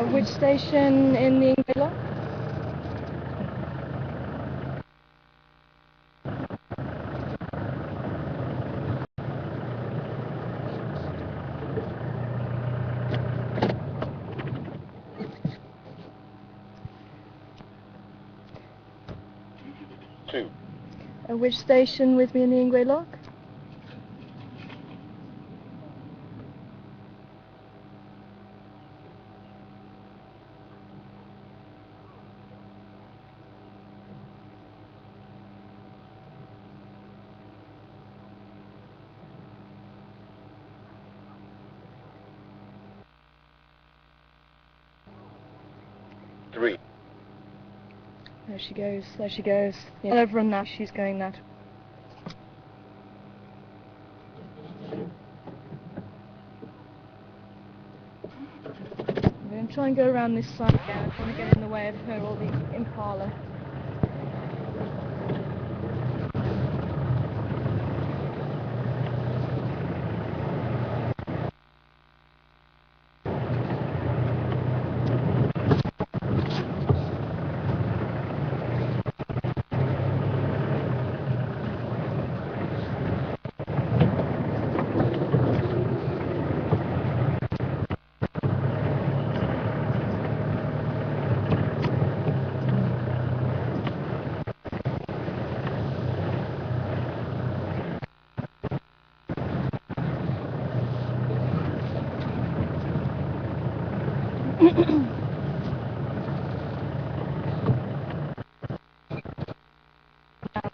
Which station in the Ingwe Lock? Which station with me in the Ingwe Lock? There she goes, there she goes. Yeah. Over on that, she's going that. I'm going to try and go around this side again. I don't want to get in the way of her or the Impala.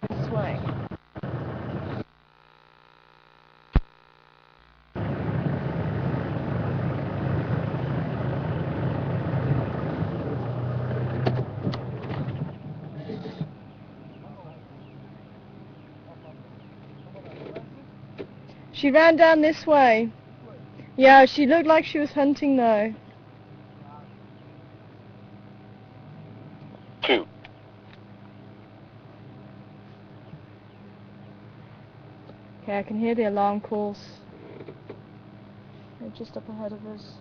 This way. She ran down this way. Yeah, she looked like she was hunting though. 2. Okay, I can hear the alarm calls. They're just up ahead of us.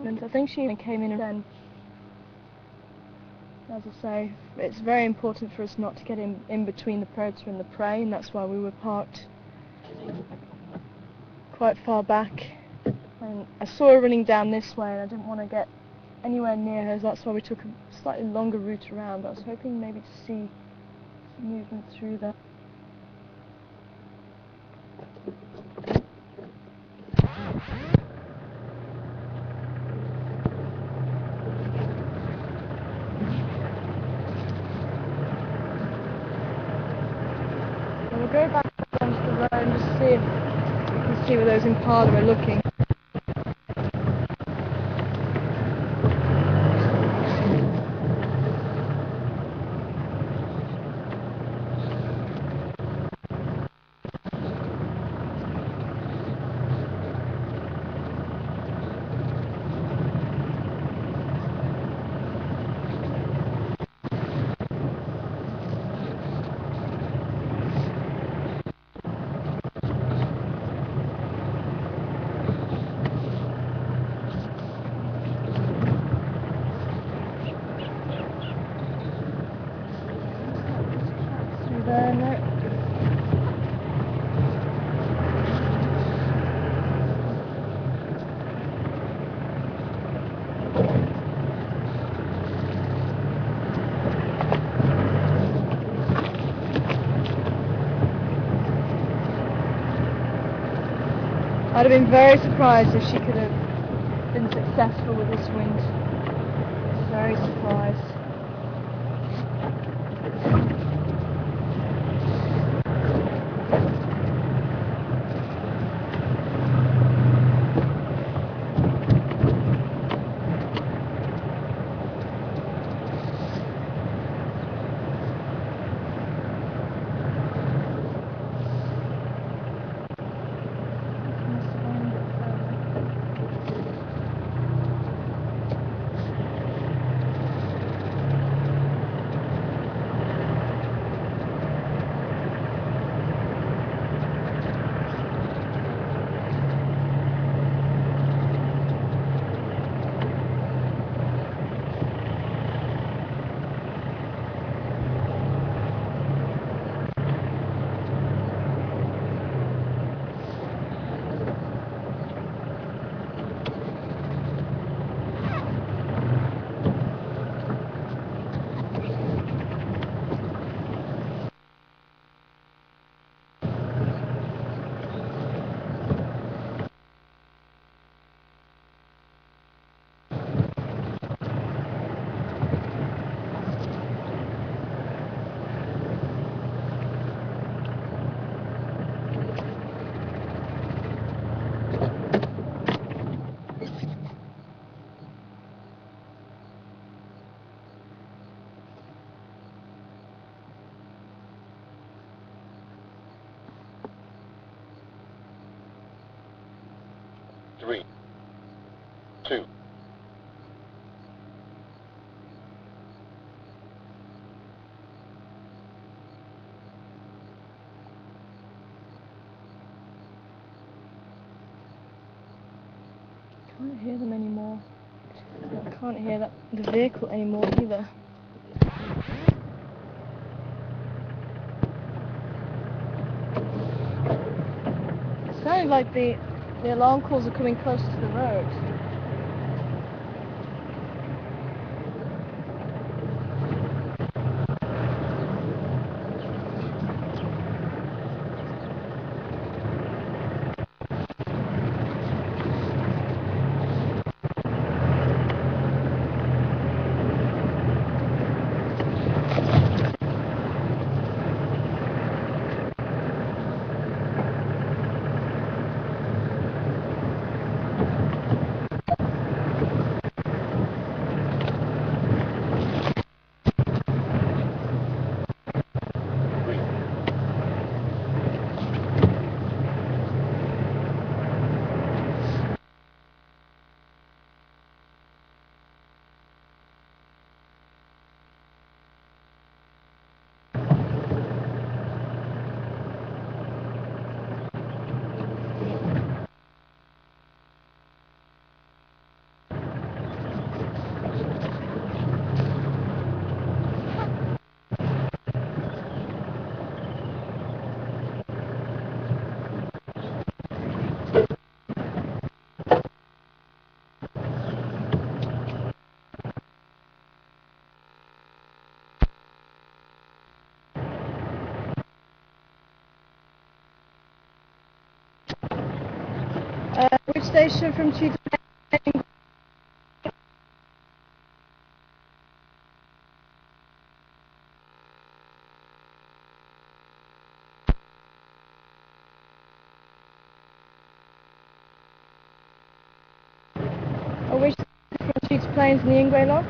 And I think she even came in and as I say, it's very important for us not to get in between the predator and the prey, and that's why we were parked quite far back. And I saw her running down this way and I didn't want to get anywhere near her, so that's why we took a slightly longer route around, but I was hoping maybe to see some movement through there. We'll go back onto the road and just see if we can see where those Impala are looking. There, no. I'd have been very surprised if she could have been successful with this wind. Very surprised. 3, 2. Can't hear them anymore. I can't hear the vehicle anymore either. It sounds like the alarm calls are coming closer to the road. Which station from 2 to 10? Or which from 2 to planes in the Ingwe log?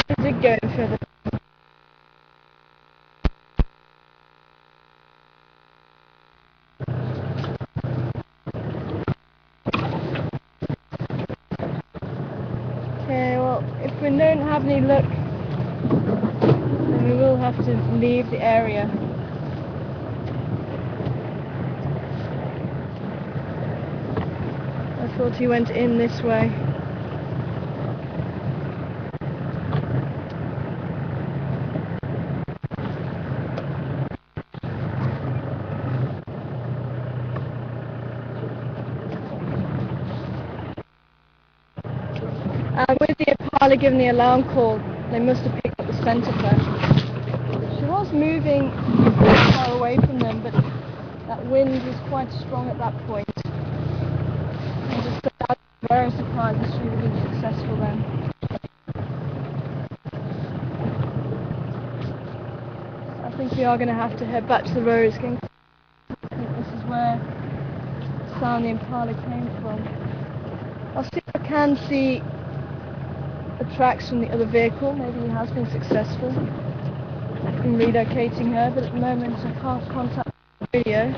I did go further. Okay, well, if we don't have any luck, then we will have to leave the area. I thought he went in this way. With the Impala giving the alarm call, they must have picked up the centre crash. She was moving far away from them, but that wind was quite strong at that point. I'm just very surprised that she would have been successful then. I think we are going to have to head back to the road. I think this is where the sound the Impala came from. I'll see if I can see the tracks from the other vehicle. Maybe he has been successful in relocating her, but at the moment I can't contact the radio.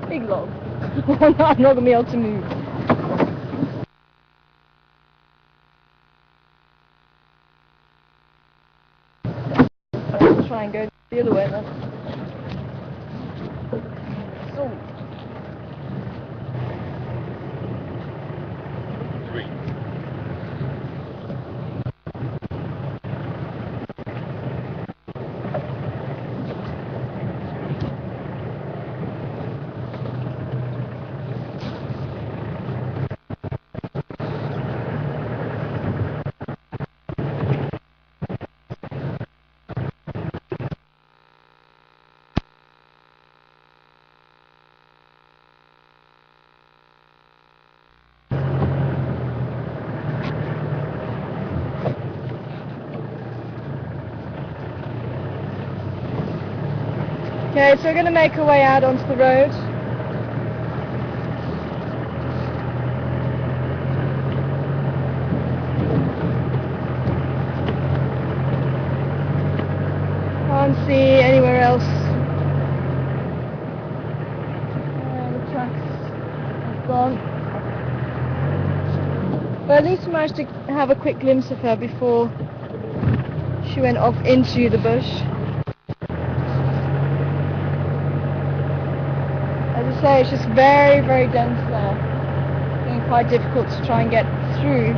Big log. I'm not going to be able to move. try and go the other way then. So, 3, okay, so we're going to make our way out onto the road. Can't see anywhere else. The trucks have gone. But at least we managed to have a quick glimpse of her before she went off into the bush. As I say, it's just very, very dense there. It's been quite difficult to try and get through.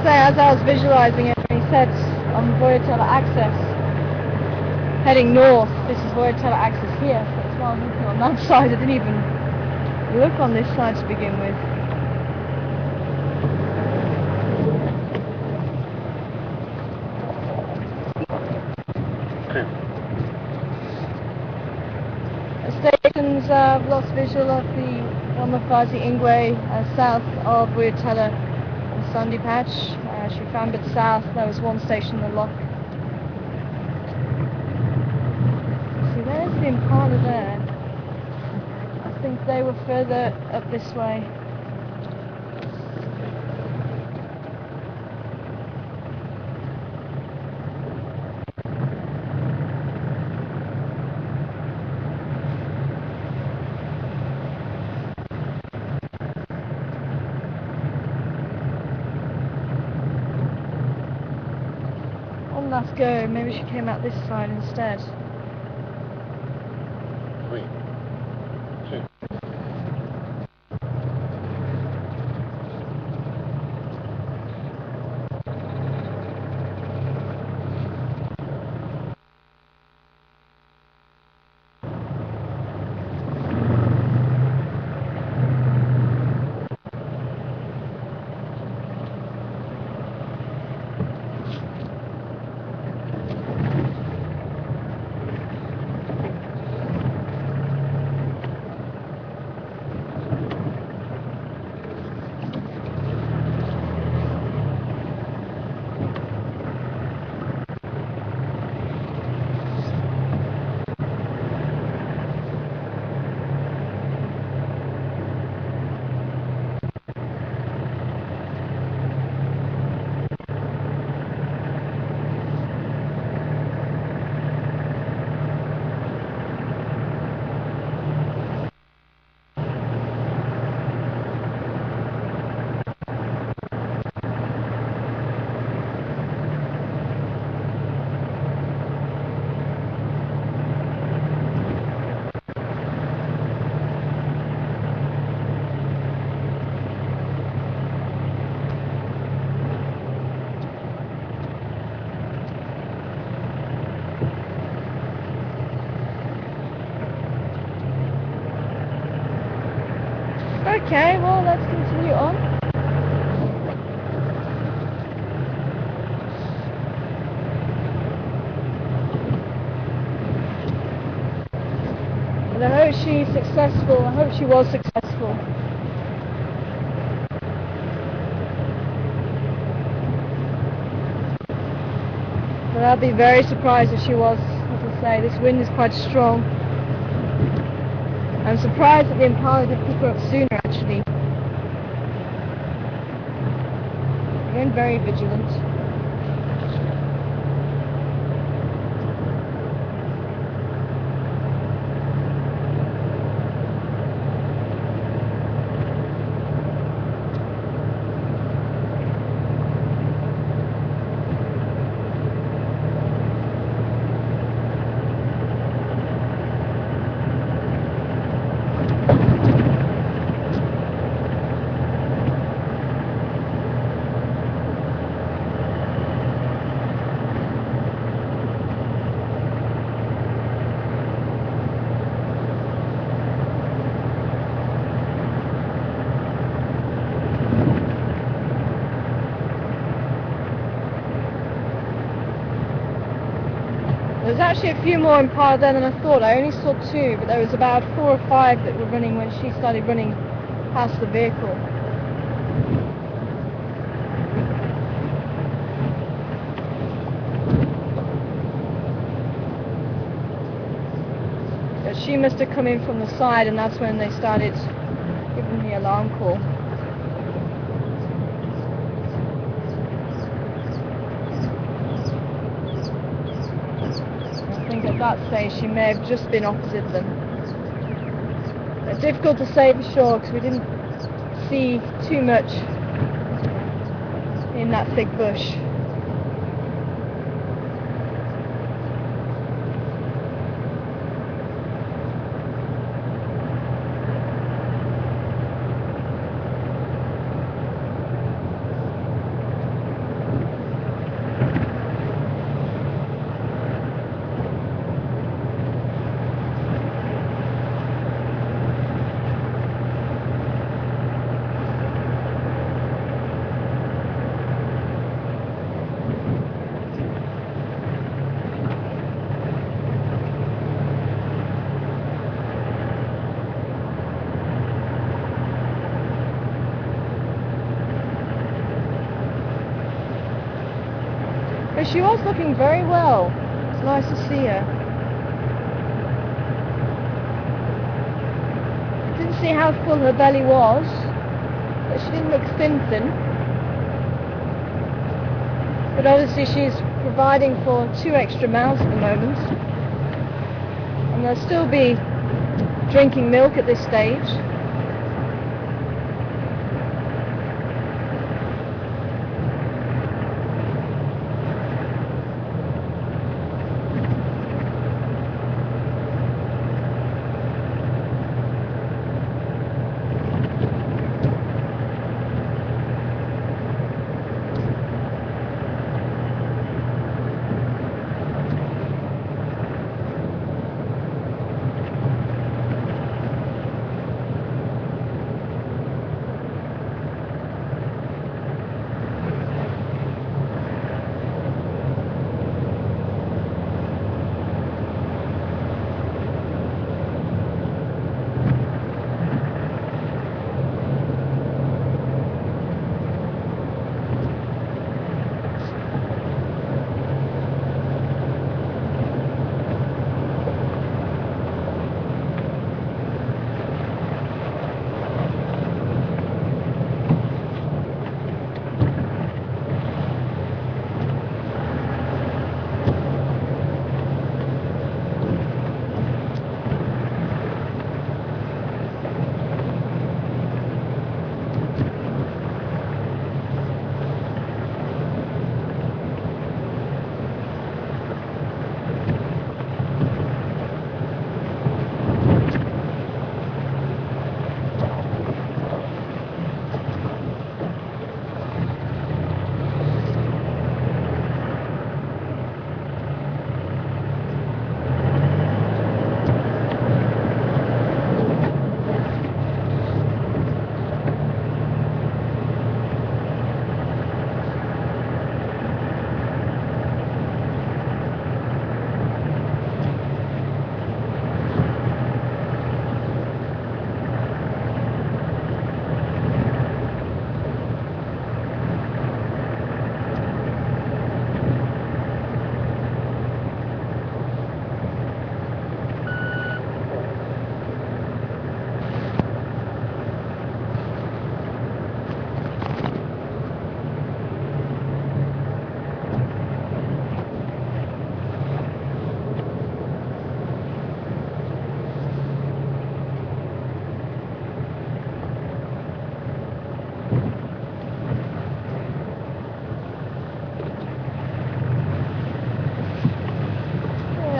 As I was visualizing it, when he said on Voyatella Access, heading north, this is Voyatella Access here, so that's why I'm looking on that side. I didn't even look on this side to begin with. The stations, I've lost visual of the Wamafazi Ingwe south of Voyatella and Sandy Patch. She found a bit south, there was one station in the lock. See, there's the Impala there. I think they were further up this way. Let's go. Maybe she came out this side instead. 3, 2. Okay, well, let's continue on. And I hope she's successful. I hope she was successful. But I'd be very surprised if she was. As I say, this wind is quite strong. I'm surprised that the Impala didn't pick her up sooner, actually. Again, very vigilant. There's actually a few more Impala there than I thought. I only saw 2, but there was about 4 or 5 that were running when she started running past the vehicle. But she must have come in from the side, and that's when they started giving the alarm call. I think at that stage she may have just been opposite them. It's difficult to say for sure because we didn't see too much in that thick bush. But she was looking very well. It's nice to see her. Didn't see how full her belly was, but she didn't look thin. But obviously she's providing for 2 extra mouths at the moment. And they'll still be drinking milk at this stage.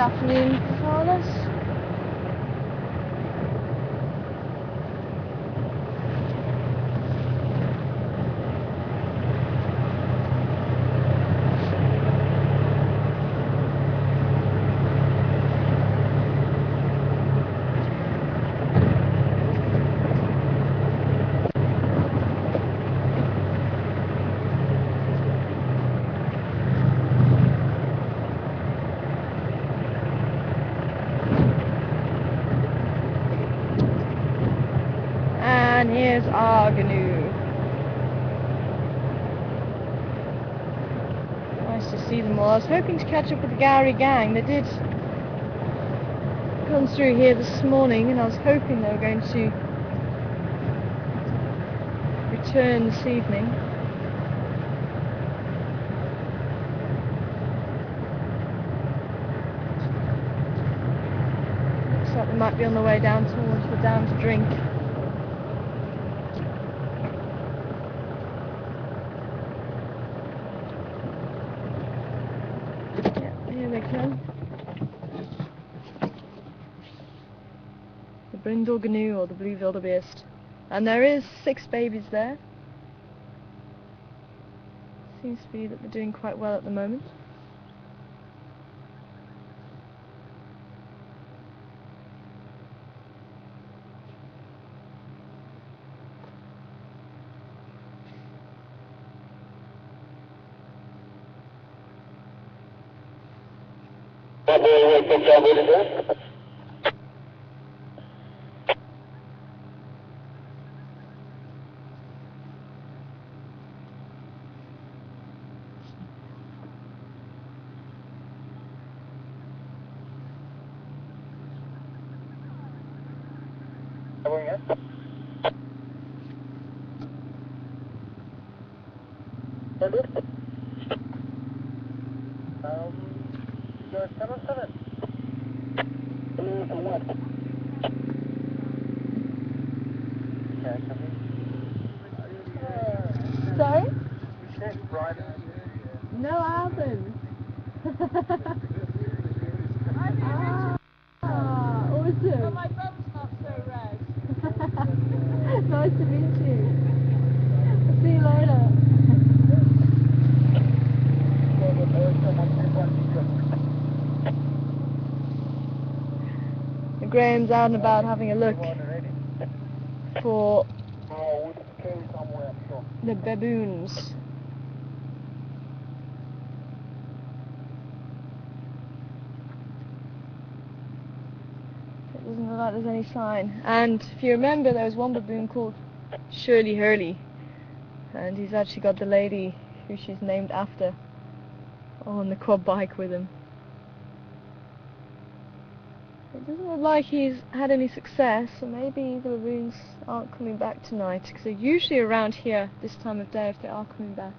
afternoon, Carlos. And here's our canoe. Nice to see them all. I was hoping to catch up with the Gowrie gang. They did come through here this morning, and I was hoping they were going to return this evening. Looks like they might be on the way down towards the dam to drink. Here they come. The brindle gnu or the blue wildebeest. And there is 6 babies there. Seems to be that they're doing quite well at the moment. Sorry? No, I haven't. Awesome. But my bum's not so red. Nice to meet you. I'll see you later. Graham's out and about having a look for the baboons. It doesn't look like there's any sign. And if you remember, there was one baboon called Shirley Hurley, and he's actually got the lady who she's named after on the quad bike with him. It doesn't look like he's had any success, so maybe the baboons aren't coming back tonight, because they're usually around here this time of day if they are coming back.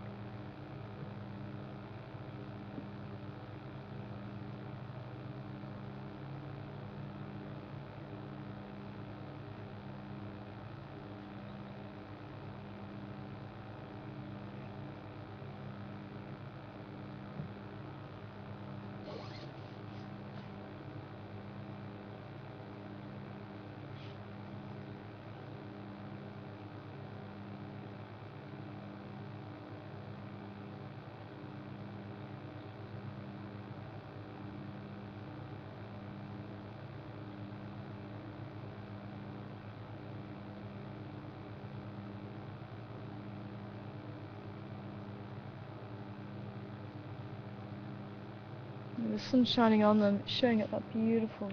The sun's shining on them, showing up that beautiful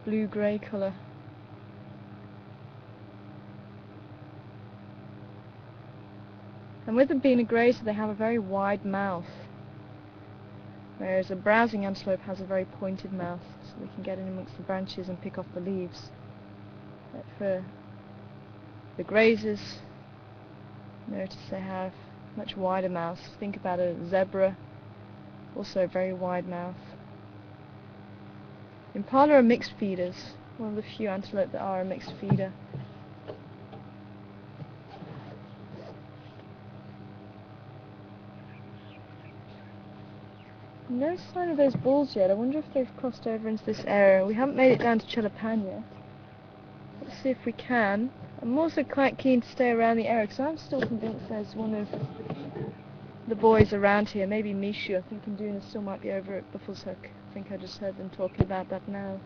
blue-grey colour. And with them being a grazer, they have a very wide mouth, whereas a browsing antelope has a very pointed mouth, so they can get in amongst the branches and pick off the leaves. But for the grazers, notice they have much wider mouths. Think about a zebra, also a very wide mouth. Impala are mixed feeders, one of the few antelope that are a mixed feeder. No sign of those bulls yet. I wonder if they've crossed over into this area. We haven't made it down to Chelapan yet. Let's see if we can. I'm also quite keen to stay around the area because I'm still convinced there's one of the boys around here. Maybe Mishu. I think Induna still might be over at Buffelshoek. I think I just heard them talking about that now.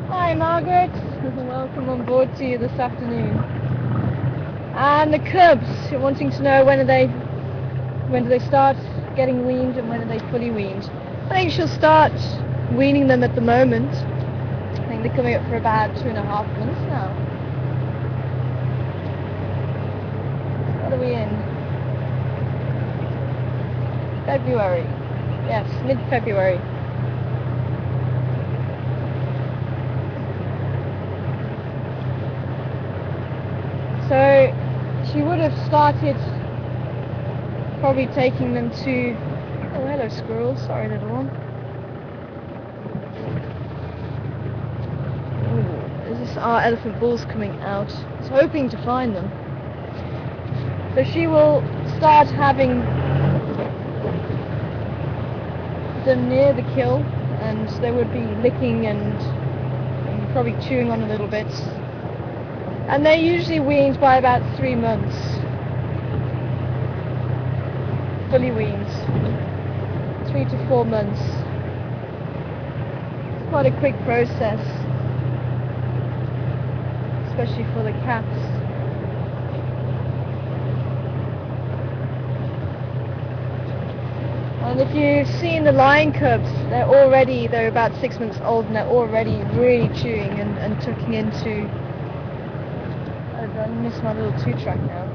Hi Margaret, welcome on board to you this afternoon. And the cubs, you're wanting to know when do they start getting weaned and when are they fully weaned? I think she'll start weaning them at the moment. I think they're coming up for about 2.5 months now. What are we in? February. Yes, mid-February. So she would have started probably taking them to, Hello, squirrel. Sorry, little one. Ooh, is this our elephant bulls coming out? I was hoping to find them. So she will start having them near the kill, and they would be licking and probably chewing on a little bit. And they're usually weaned by about 3 months. Fully weaned. 3 to 4 months. It's quite a quick process, especially for the cats. And if you've seen the lion cubs, they're about 6 months old and they're already really chewing and tucking into. I missed my little 2-track now.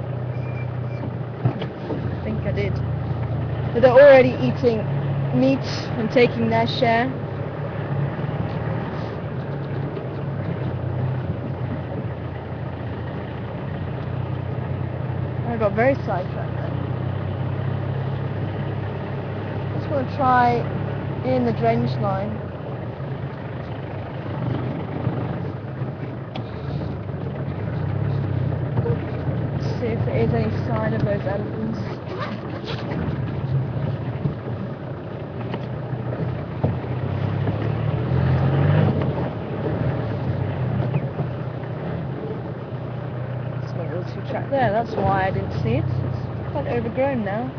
I think I did. But they're already eating meat and taking their share. I got very sidetracked then. Just want to try in the drainage line. See if there is any sign of those elephants. It's got a little 2-track there, that's why I didn't see it. It's quite overgrown now.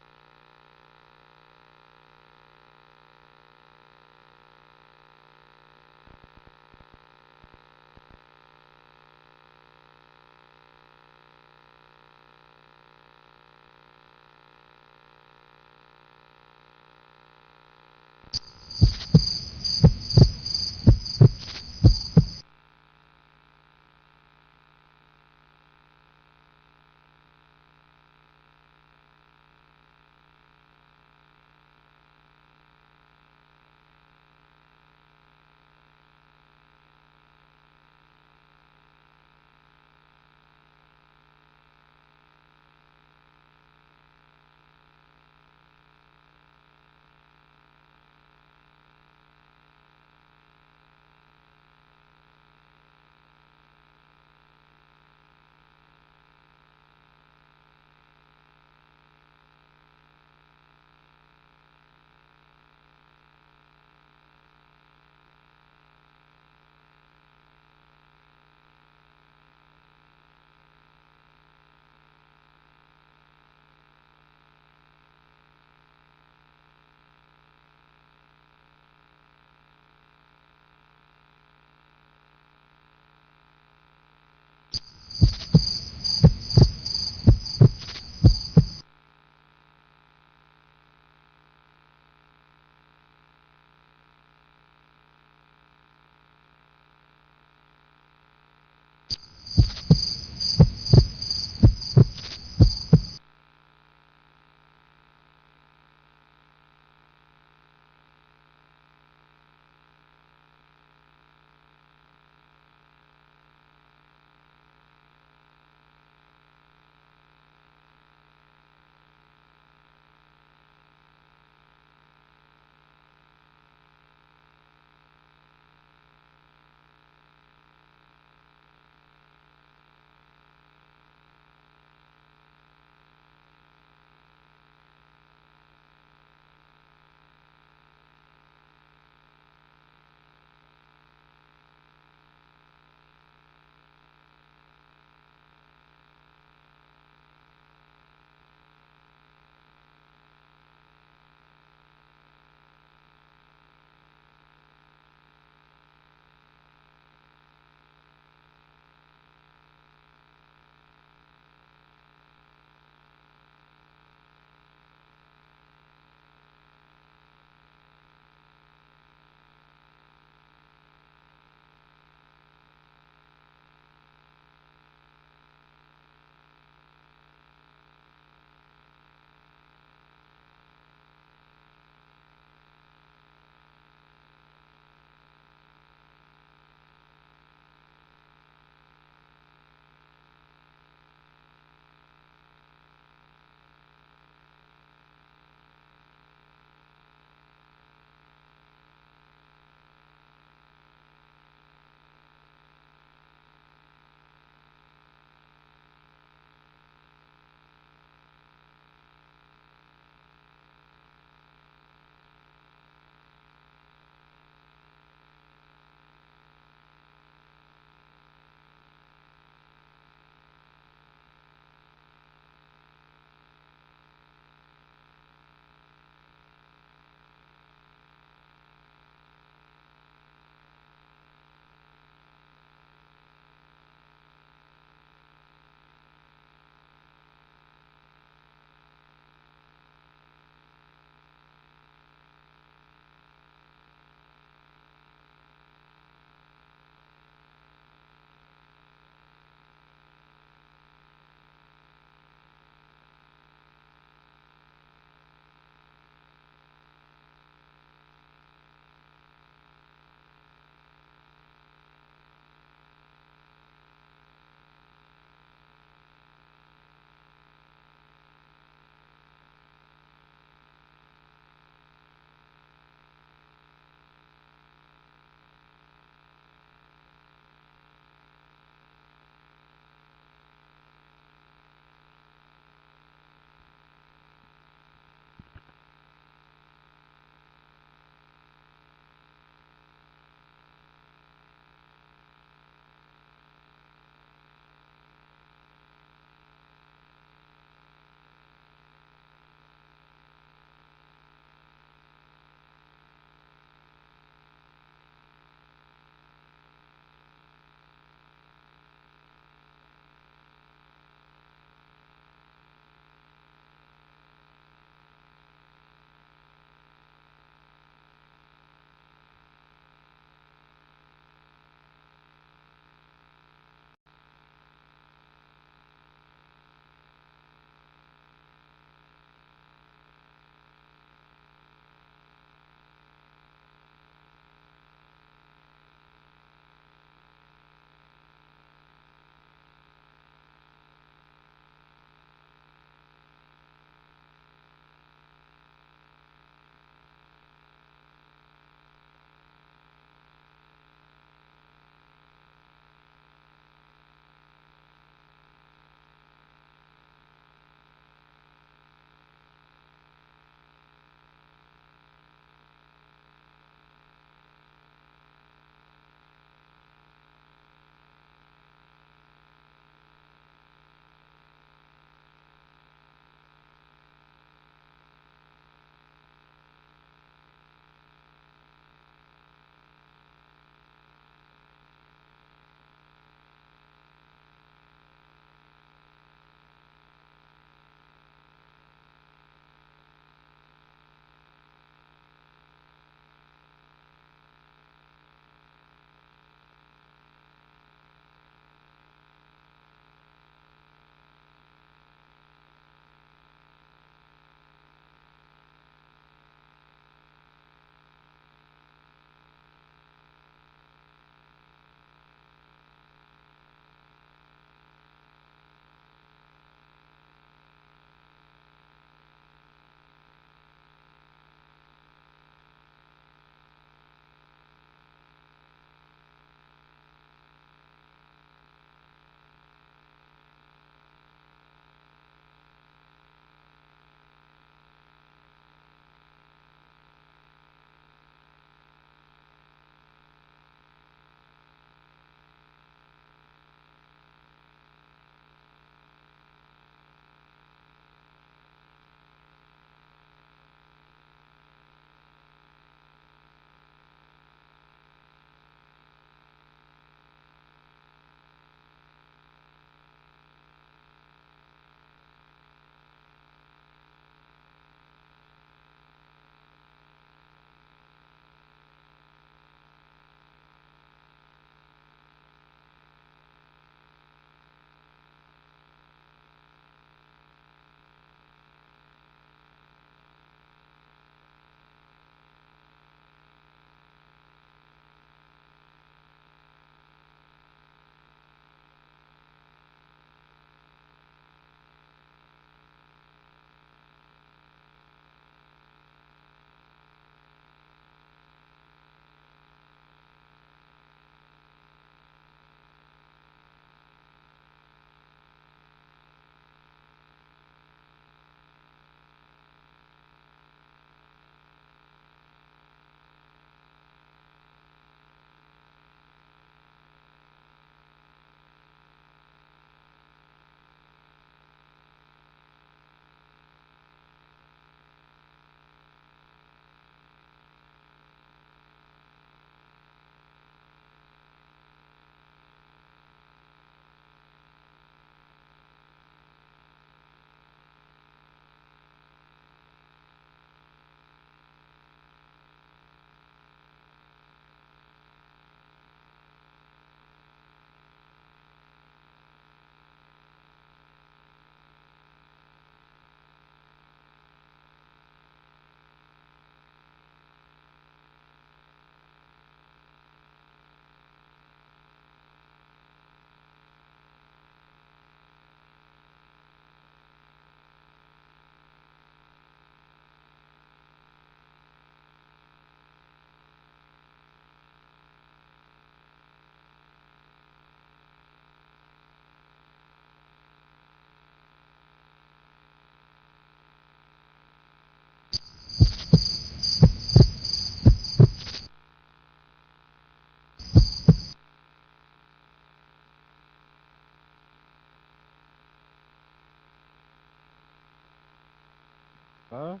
Hello.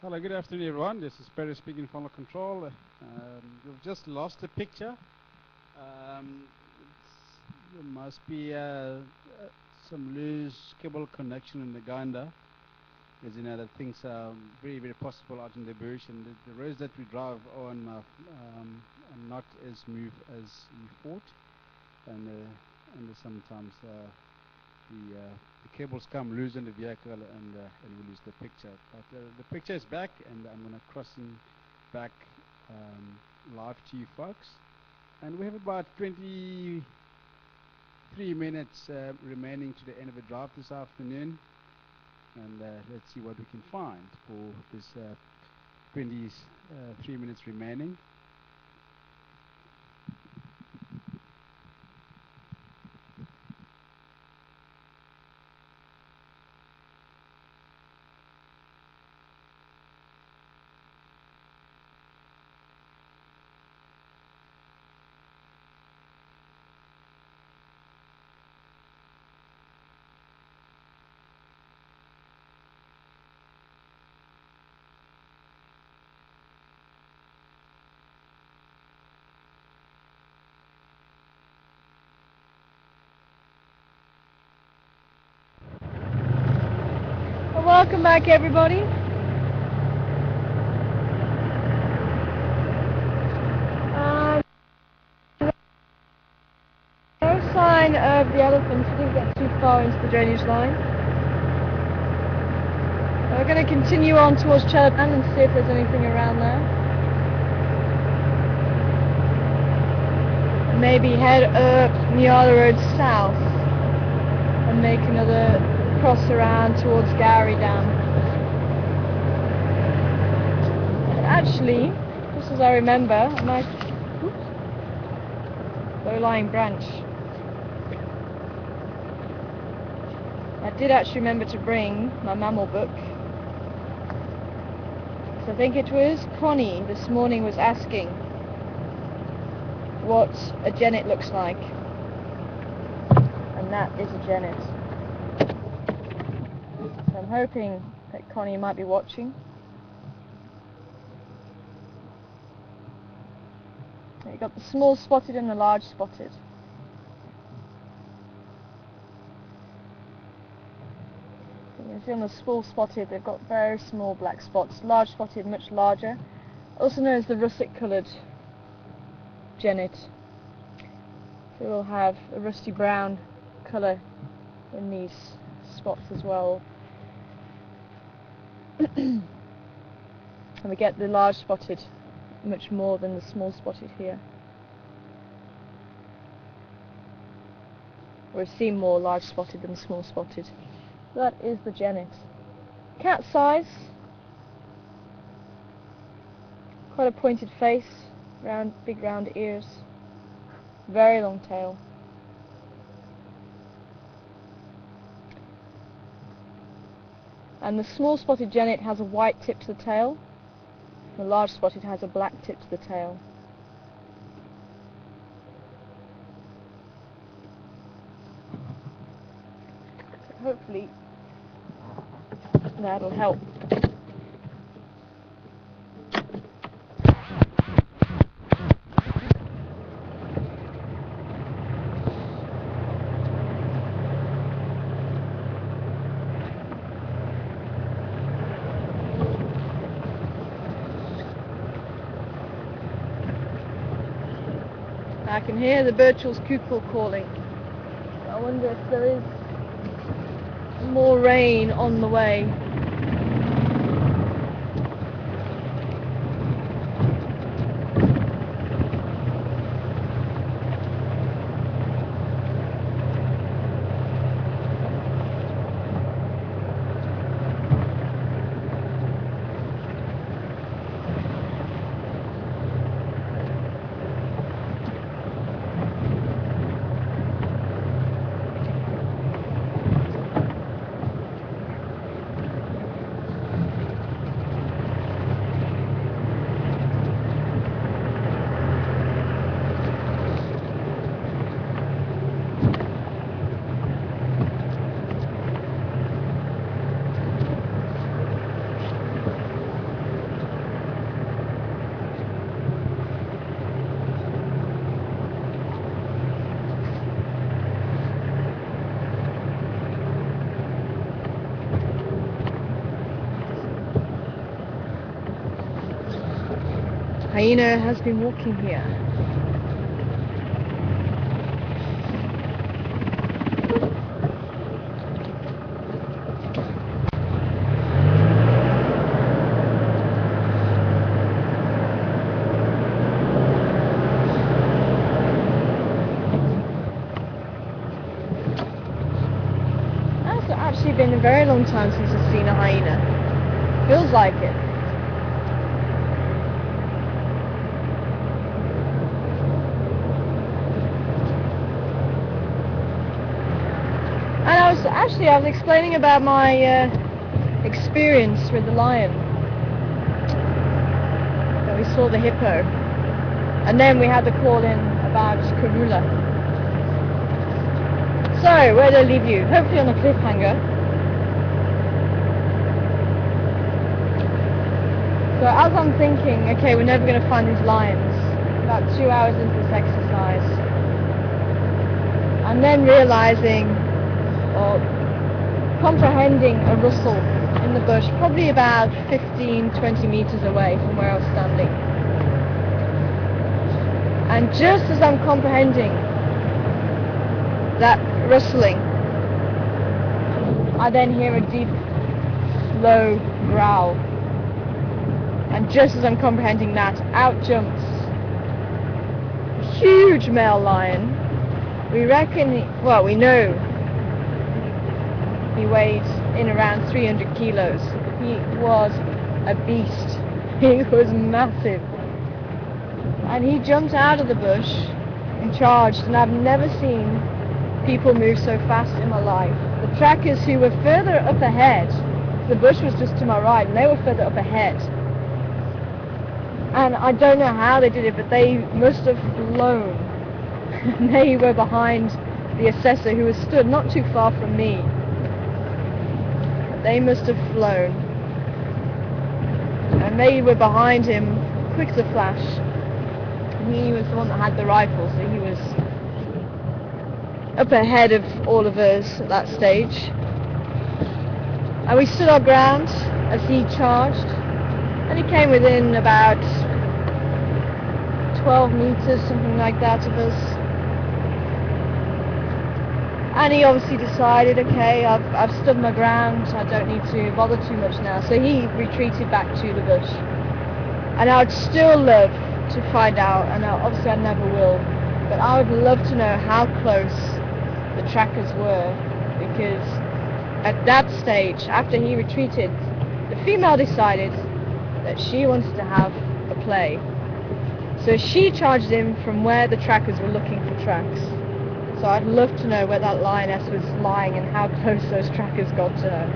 Hello, good afternoon, everyone. This is Perry speaking from the control. You've just lost a picture. There must be some loose cable connection in the Uganda. As you know, that things are very, very possible out in the bush, and the roads that we drive on are not as smooth as we thought, and sometimes the cables come loose in the vehicle, and we lose the picture. But the picture is back, and I'm gonna crossing back live to you folks, and we have about 23 minutes remaining to the end of the drive this afternoon, and let's see what we can find for this 23 minutes remaining. Well, welcome back, everybody. No sign of the elephants. We didn't get too far into the drainage line. We're going to continue on towards Chelapan and see if there's anything around there. Maybe head up Nyala Road south and make another cross around towards Gowrie Dam. Actually, just as I remember, I might... low-lying branch. I did actually remember to bring my mammal book. So I think it was Connie this morning was asking what a genet looks like. And that is a genet. So I'm hoping that Connie might be watching. You've got the small spotted and the large spotted. You can see on the small spotted they've got very small black spots. Large spotted much larger. Also known as the russet coloured genet. So we'll have a rusty brown colour in these spots as well. And we get the large spotted much more than the small spotted here. We've seen more large spotted than small spotted. That is the genet. Cat size, quite a pointed face, big round ears, very long tail. And the small spotted genet has a white tip to the tail. The large spotted has a black tip to the tail. So hopefully that'll help. I can hear the Birchall's cuckoo calling. I wonder if there is more rain on the way. hyena has been walking here. It's actually been a very long time since I've seen a hyena. Feels like it. And I was explaining about my experience with the lion. So we saw the hippo, and then we had the call in about Karula. So where did I leave you? Hopefully on a cliffhanger. So as I'm thinking, okay, we're never going to find these lions, about 2 hours into this exercise, and then realizing, or comprehending a rustle in the bush, probably about 15-20 meters away from where I was standing. And just as I'm comprehending that rustling, I then hear a deep, low growl. And just as I'm comprehending that, out jumps a huge male lion. We reckon, we know he weighed in around 300 kilos. He was a beast. He was massive. And he jumped out of the bush and charged, and I've never seen people move so fast in my life. The trackers who were further up ahead, the bush was just to my right, and they were further up ahead. And I don't know how they did it, but they must have flown. They were behind the assessor, who was stood not too far from me. They must have flown. And they were behind him, quick as a flash. He was the one that had the rifle, so he was up ahead of all of us at that stage. And we stood our ground as he charged. And he came within about 12 meters, something like that, of us. And he obviously decided, okay, I've stood my ground, I don't need to bother too much now. So he retreated back to the bush. And I'd still love to find out, and obviously I never will, but I would love to know how close the trackers were, because at that stage, after he retreated, the female decided that she wanted to have a play. So she charged him from where the trackers were looking for tracks. So I'd love to know where that lioness was lying and how close those trackers got to her.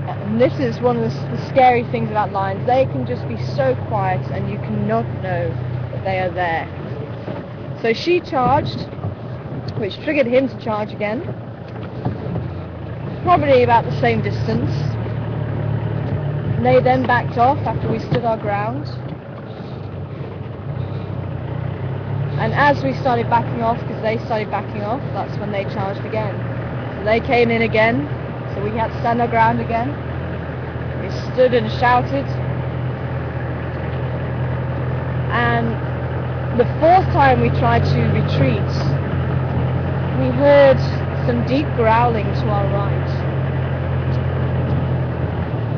And this is one of the scary things about lions. They can just be so quiet and you cannot know that they are there. So she charged, which triggered him to charge again. Probably about the same distance. They then backed off after we stood our ground. And as we started backing off, because they started backing off, that's when they charged again. So they came in again, so we had to stand our ground again. We stood and shouted. And the fourth time we tried to retreat, we heard some deep growling to our right.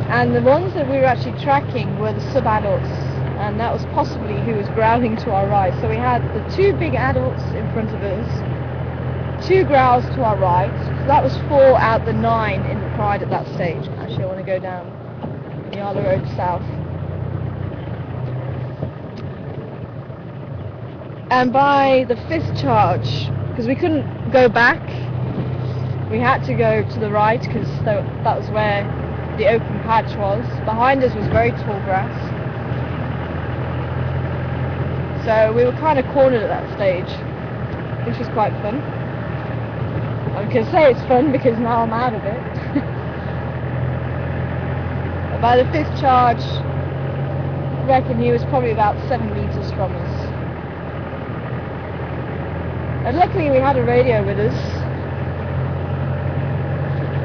And the ones that we were actually tracking were the sub-adults, and that was possibly who was growling to our right. So we had the two big adults in front of us, 2 growls to our right, so that was 4 out the 9 in the pride at that stage. Actually, I want to go down the Yala Road south. And by the 5th charge, because we couldn't go back, we had to go to the right, because that was where the open patch was. Behind us was very tall grass. So we were kind of cornered at that stage, which was quite fun. I can say it's fun because now I'm out of it. By the 5th charge, I reckon he was probably about 7 meters from us. And luckily we had a radio with us.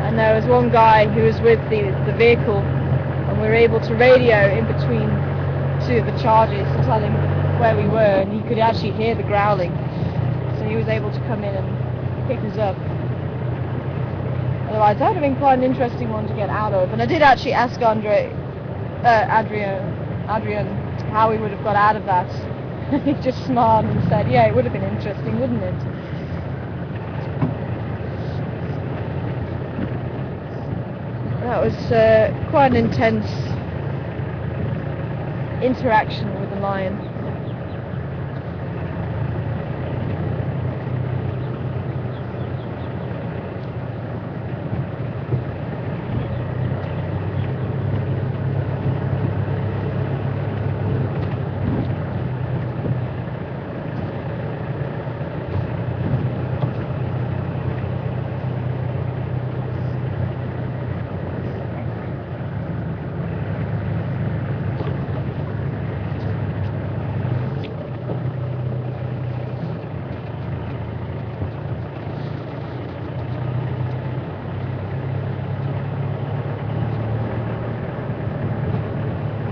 And there was one guy who was with the vehicle, and we were able to radio in between to the charges to tell him where we were, and he could actually hear the growling. So he was able to come in and pick us up. Otherwise, that would have been quite an interesting one to get out of. And I did actually ask Adrian how we would have got out of that. He just smiled and said, yeah, it would have been interesting, wouldn't it? That was quite an intense interaction with the lion.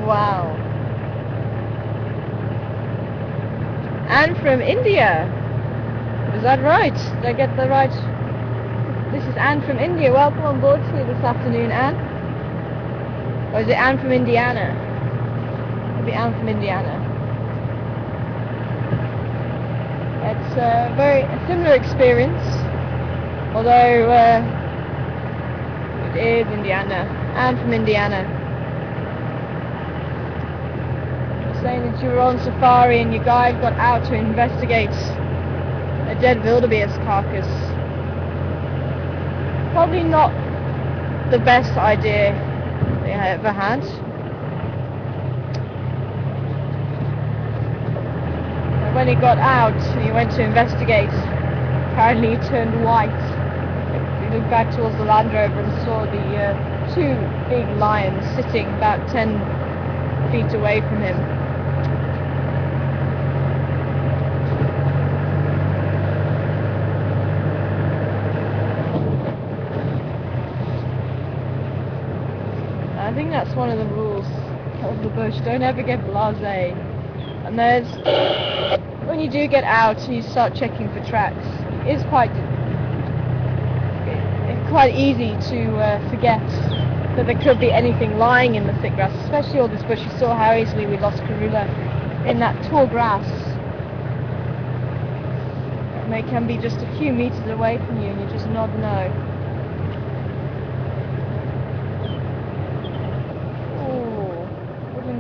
Wow. Anne from India. Is that right? Did I get the right? This is Anne from India. Welcome on board to you this afternoon, Anne. Or is it Anne from Indiana? Maybe Anne from Indiana. It's a similar experience, although it is Indiana. Anne from Indiana. Saying that you were on safari and your guide got out to investigate a dead wildebeest carcass. Probably not the best idea they ever had. And when he got out and he went to investigate, apparently he turned white. He looked back towards the Land Rover and saw the two big lions sitting about 10 feet away from him. I think that's one of the rules of the bush. Don't ever get blasé. And there's, when you do get out and you start checking for tracks, it's quite easy to forget that there could be anything lying in the thick grass, especially all this bush. You saw how easily we lost Karula in that tall grass. And they can be just a few meters away from you and you just nod no.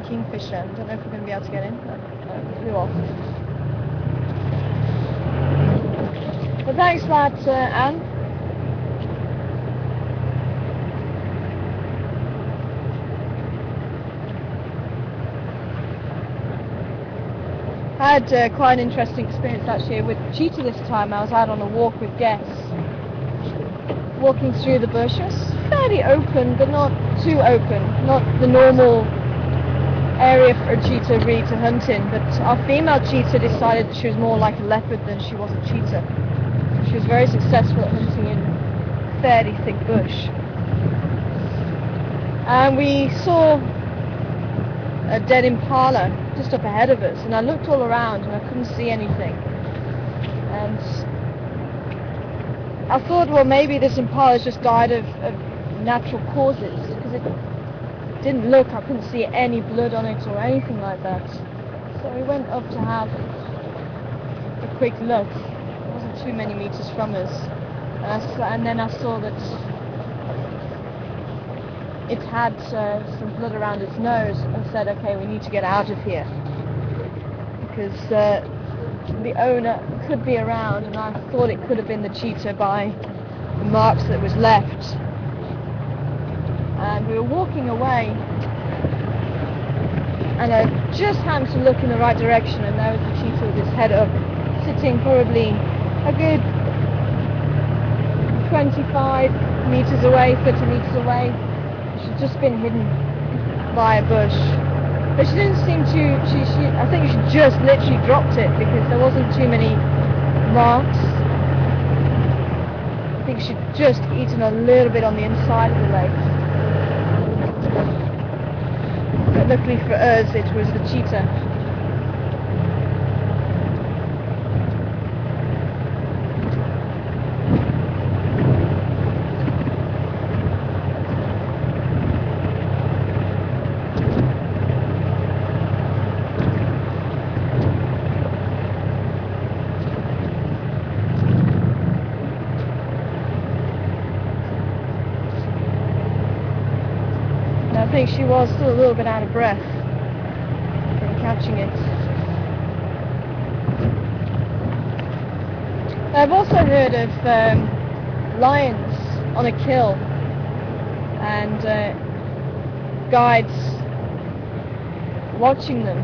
Kingfisher. I don't know if we're going to be able to get in. No, it flew off. But thanks for that, Anne. I had quite an interesting experience actually with cheetah this time. I was out on a walk with guests, walking through the bush. It was fairly open, but not too open. Not the normal area for a cheetah really to hunt in, but our female cheetah decided that she was more like a leopard than she was a cheetah. She was very successful at hunting in fairly thick bush. And we saw a dead impala just up ahead of us, and I looked all around and I couldn't see anything. And I thought, well, maybe this impala's just died of natural causes, because it didn't look, I couldn't see any blood on it or anything like that. So we went up to have a quick look. It wasn't too many meters from us. And then I saw that it had some blood around its nose, and said, okay, we need to get out of here. Because the owner could be around, and I thought it could have been the cheetah by the marks that was left. And we were walking away, and I just happened to look in the right direction, and there was the cheetah with his head up, sitting probably a good 25 meters away, 30 meters away. She'd just been hidden by a bush. But she didn't seem to, I think she just literally dropped it, because there wasn't too many marks. I think she'd just eaten a little bit on the inside of the leg. But luckily for us, it was the cheetah. I think she was still a little bit out of breath from catching it. I've also heard of lions on a kill and guides watching them,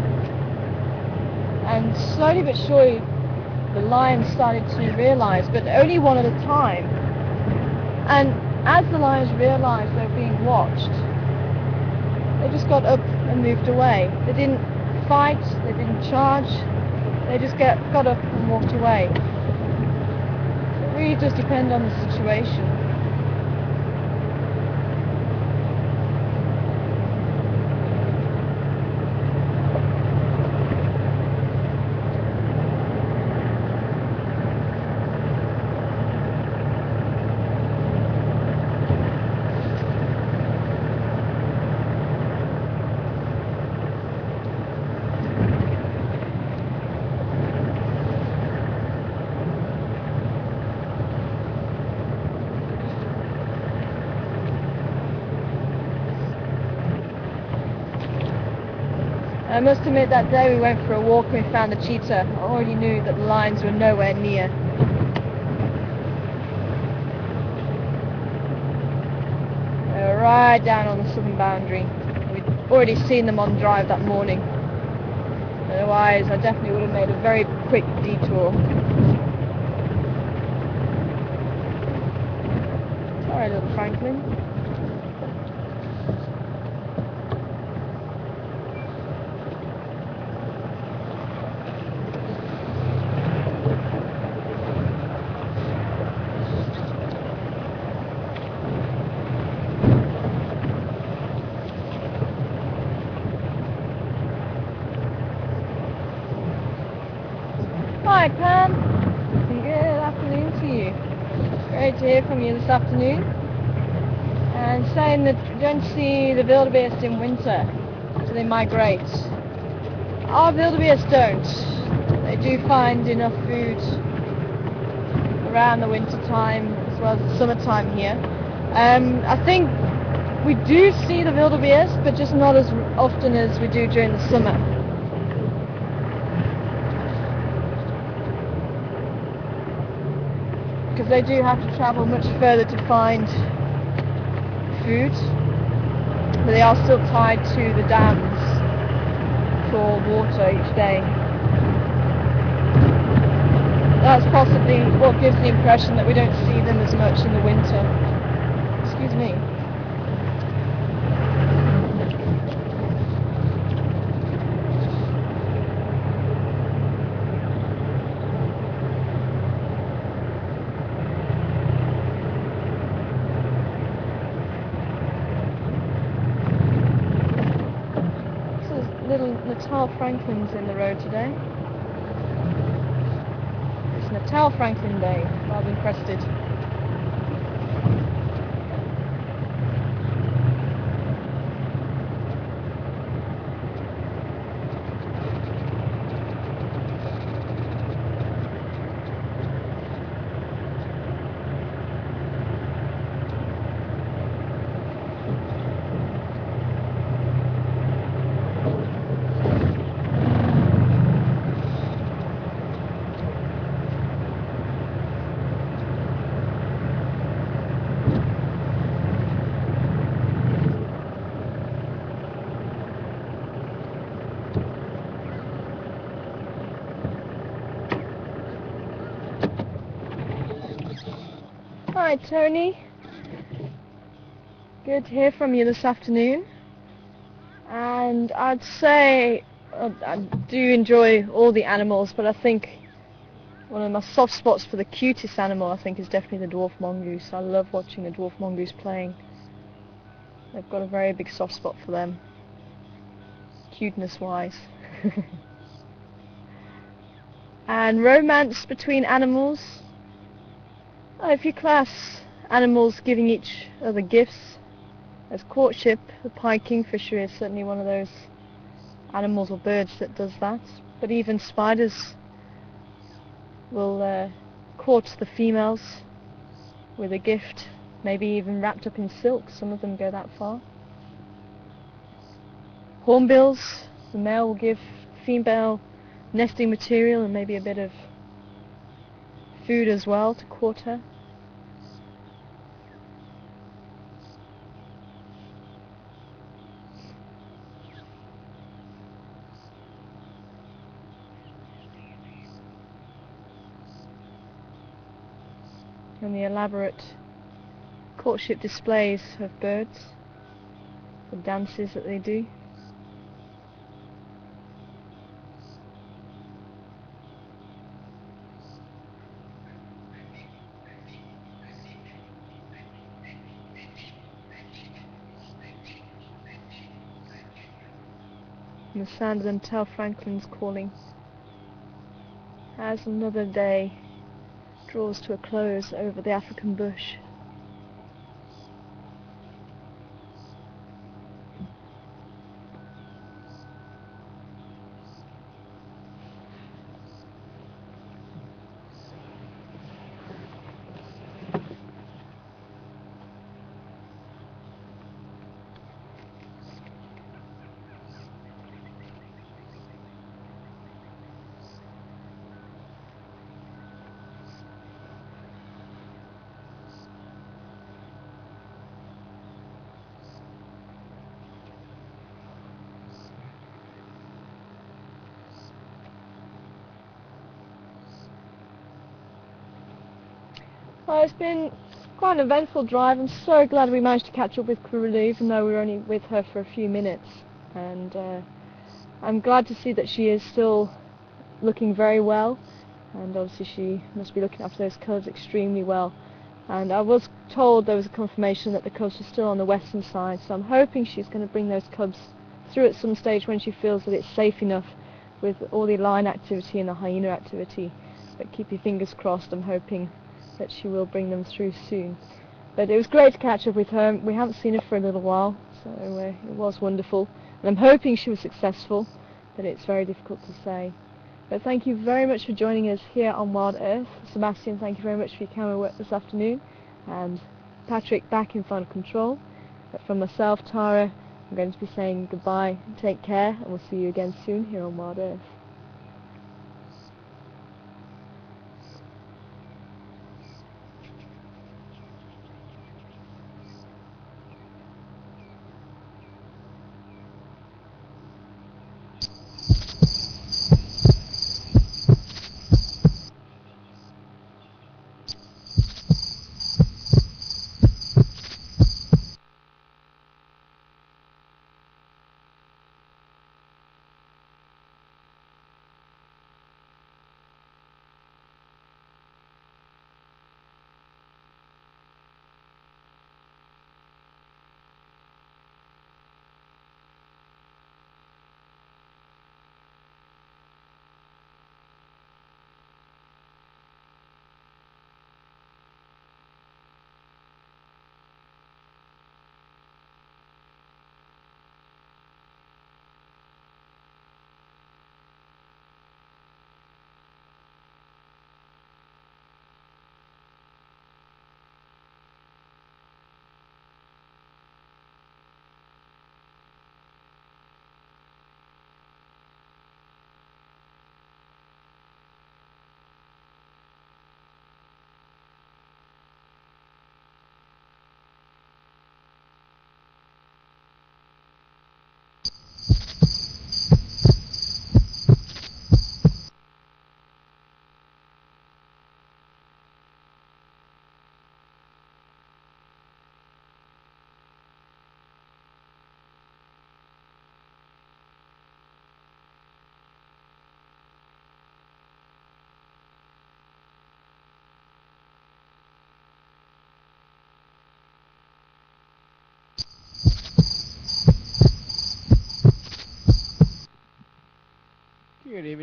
and slowly but surely the lions started to realise, but only one at a time, and as the lions realised they were being watched, they just got up and moved away. They didn't fight, they didn't charge, they just got up and walked away. It really does depend on the situation. I must admit, that day we went for a walk and we found the cheetah, I already knew that the lions were nowhere near. They were right down on the southern boundary. We'd already seen them on drive that morning. Otherwise, I definitely would have made a very quick detour. Sorry, little Franklin. Hi Pam, good afternoon to you. Great to hear from you this afternoon. And saying that you don't see the wildebeest in winter, so they migrate. Our wildebeest don't. They do find enough food around the winter time as well as the summertime here. I think we do see the wildebeest, but just not as often as we do during the summer. Because they do have to travel much further to find food, but they are still tied to the dams for water each day. That's possibly what gives the impression that we don't see them as much in the winter. Excuse me. Little Natal Franklin's in the road today. It's Natal Franklin Day rather than crested. Hi Tony, good to hear from you this afternoon. And I'd say I do enjoy all the animals, but I think one of my soft spots for the cutest animal I think is definitely the dwarf mongoose. I love watching the dwarf mongoose playing. They've got a very big soft spot for them. cuteness wise. And romance between animals. If you class animals giving each other gifts as courtship, the pied kingfisher is certainly one of those animals or birds that does that. But even spiders will court the females with a gift, maybe even wrapped up in silk. Some of them go that far. Hornbills, the male will give female nesting material and maybe a bit of food as well to court her. And the elaborate courtship displays of birds, the dances that they do. And the sound of them tell Franklin's calling as another day draws to a close over the African bush. Well, it's been quite an eventful drive. I'm so glad we managed to catch up with Karula, even though we were only with her for a few minutes. And I'm glad to see that she is still looking very well, and obviously she must be looking after those cubs extremely well. And I was told there was a confirmation that the cubs are still on the western side, so I'm hoping she's going to bring those cubs through at some stage when she feels that it's safe enough with all the lion activity and the hyena activity. But keep your fingers crossed. I'm hoping that she will bring them through soon. But it was great to catch up with her. We haven't seen her for a little while, so it was wonderful. And I'm hoping she was successful, but it's very difficult to say. But thank you very much for joining us here on Wild Earth. Sebastian, thank you very much for your camera work this afternoon. And Patrick back in final control. But from myself, Tara, I'm going to be saying goodbye and take care, and we'll see you again soon here on Wild Earth.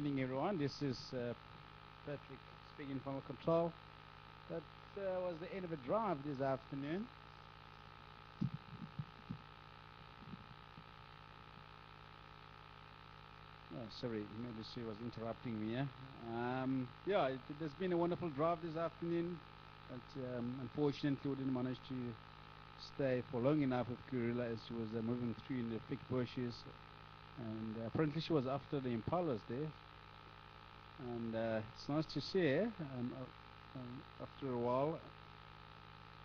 evening, everyone. This is Patrick speaking from control. That was the end of a drive this afternoon. Oh, sorry, maybe she was interrupting me. Yeah, it has been a wonderful drive this afternoon, but unfortunately we didn't manage to stay for long enough with Gorilla as she was moving through in the thick bushes. And apparently she was after the impalas there. And it's nice to see her after a while.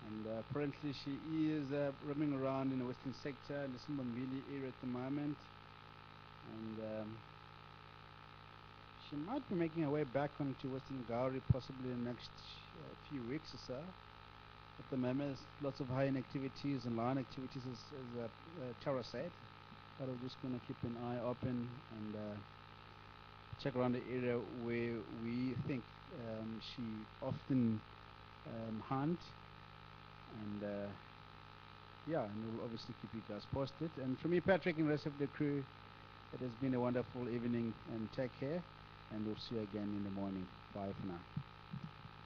And apparently she is roaming around in the western sector in the Simbambili area at the moment. And she might be making her way back onto Western Gauri possibly in the next few weeks or so. At the moment, there's lots of high-end activities and line activities, as Tara said. But we're just going to keep an eye open and check around the area where we think she often hunt. And yeah, and we'll obviously keep you guys posted. And for me, Patrick, and the rest of the crew, it has been a wonderful evening, and take care. And we'll see you again in the morning. Bye for now.